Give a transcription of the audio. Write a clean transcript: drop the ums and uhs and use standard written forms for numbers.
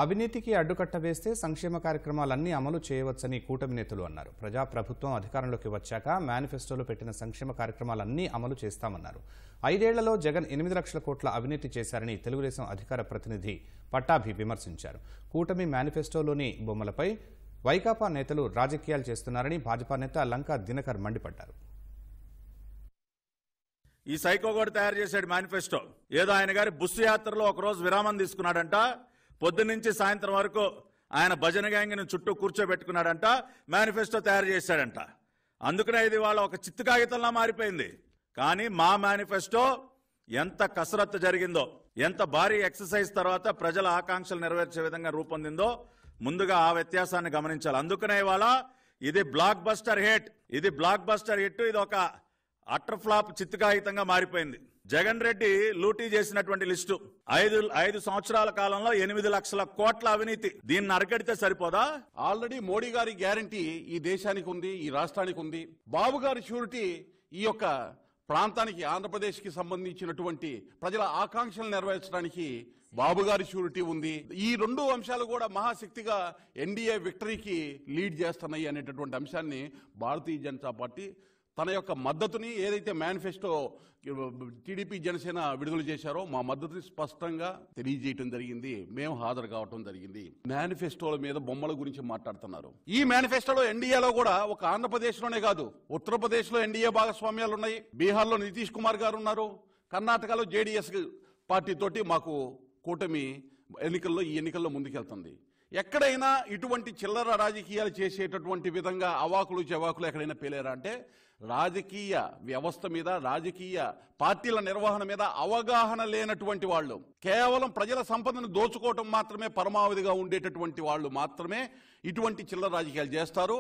అవినీతికి అడ్డుకట్ట వేస్తే సంక్షేమ కార్యక్రమాలన్నీ అమలు చేయవచ్చని కూటమి నేతలు అన్నారు. ప్రజాప్రభుత్వం అధికారంలోకి వచ్చాక మేనిఫెస్టోలో పెట్టిన సంక్షేమ కార్యక్రమాలన్నీ అమలు చేస్తామన్నారు. 5 ఏళ్లలో జగన్ 8 లక్షల కోట్ల అవినీతి చేశారని తెలుగుదేశం అధికార ప్రతినిధి పట్టాభి విమర్శించారు. కూటమి మేనిఫెస్టోలోని బొమ్మలపై వైకాపా నేతలు రాజకీయాలు చేస్తున్నారని భాజపా నేత లంకా దినకర్ మండిపడ్డారు. ఈ సైకో కూడా తయారు చేశాడు మేనిఫెస్టో. ఏదో ఆయన గారి బుస్సు యాత్రలో ఒకరోజు విరామం తీసుకున్నాడంట. పొద్దున్నుంచి సాయంత్రం వరకు ఆయన భజన గ్యాంగ్ని చుట్టూ కూర్చోబెట్టుకున్నాడంట. మేనిఫెస్టో తయారు చేశాడంట. అందుకనే ఇది వాళ్ళ ఒక చిత్తు కాగితంలా మారిపోయింది. కానీ మా మేనిఫెస్టో ఎంత కసరత్తు జరిగిందో, ఎంత భారీ ఎక్సర్సైజ్ తర్వాత ప్రజల ఆకాంక్షలు నెరవేర్చే విధంగా రూపొందిందో ముందుగా ఆ వ్యత్యాసాన్ని గమనించాలి. అందుకనే ఇవాళ ఇది బ్లాక్ బస్టర్ హిట్. ఇది ఒక అటర్ ఫ్లాప్ చిత్తు కాగితంగా మారిపోయింది. జగన్ రెడ్డి లూటీ చేసినటువంటి లిస్టు 5 సంవత్సరాల కాలంలో 8 లక్షల కోట్ల అవినీతి. దీన్ని అరగడితే సరిపోదా? ఆల్రెడీ మోడీ గారి గ్యారంటీ ఈ దేశానికి ఉంది, ఈ రాష్ట్రానికి ఉంది. బాబు గారి షూరిటీ ఈ యొక్క ప్రాంతానికి, ఆంధ్రప్రదేశ్ కి సంబంధించినటువంటి ప్రజల ఆకాంక్షలు నెరవేర్చడానికి బాబు గారి షూరిటీ ఉంది. ఈ 2 అంశాలు కూడా మహాశక్తిగా ఎన్డీఏ విక్టరీకి లీడ్ చేస్తున్నాయి అనేటటువంటి అంశాన్ని భారతీయ జనతా పార్టీ తన యొక్క మద్దతుని, ఏదైతే మేనిఫెస్టో టీడీపీ జనసేన విడుదల చేశారో మా మద్దతుని స్పష్టంగా తెలియజేయటం జరిగింది. మేము హాజరు కావటం జరిగింది. మేనిఫెస్టోల మీద బొమ్మల గురించి మాట్లాడుతున్నారు. ఈ మేనిఫెస్టోలో ఎన్డీఏలో కూడా ఒక ఆంధ్రప్రదేశ్ లోనే కాదు, ఉత్తరప్రదేశ్ లో ఎన్డీఏ భాగస్వామ్యాలు ఉన్నాయి, బీహార్లో నితీష్ కుమార్ గారు ఉన్నారు, కర్ణాటకలో జేడీఎస్ పార్టీ తోటి మాకు కూటమి ఈ ఎన్నికల్లో ముందుకెళ్తుంది. ఎక్కడైనా ఇటువంటి చిల్లర రాజకీయాలు చేసేటటువంటి విధంగా అవాకులు చెవాకులు ఎక్కడైనా పేలేరా అంటే రాజకీయ వ్యవస్థ మీద, రాజకీయ పార్టీల నిర్వహణ మీద అవగాహన లేనటువంటి వాళ్ళు, కేవలం ప్రజల సంపదను దోచుకోవటం మాత్రమే పరమావధిగా ఉండేటటువంటి వాళ్ళు మాత్రమే ఇటువంటి చిల్లర రాజకీయాలు చేస్తారు.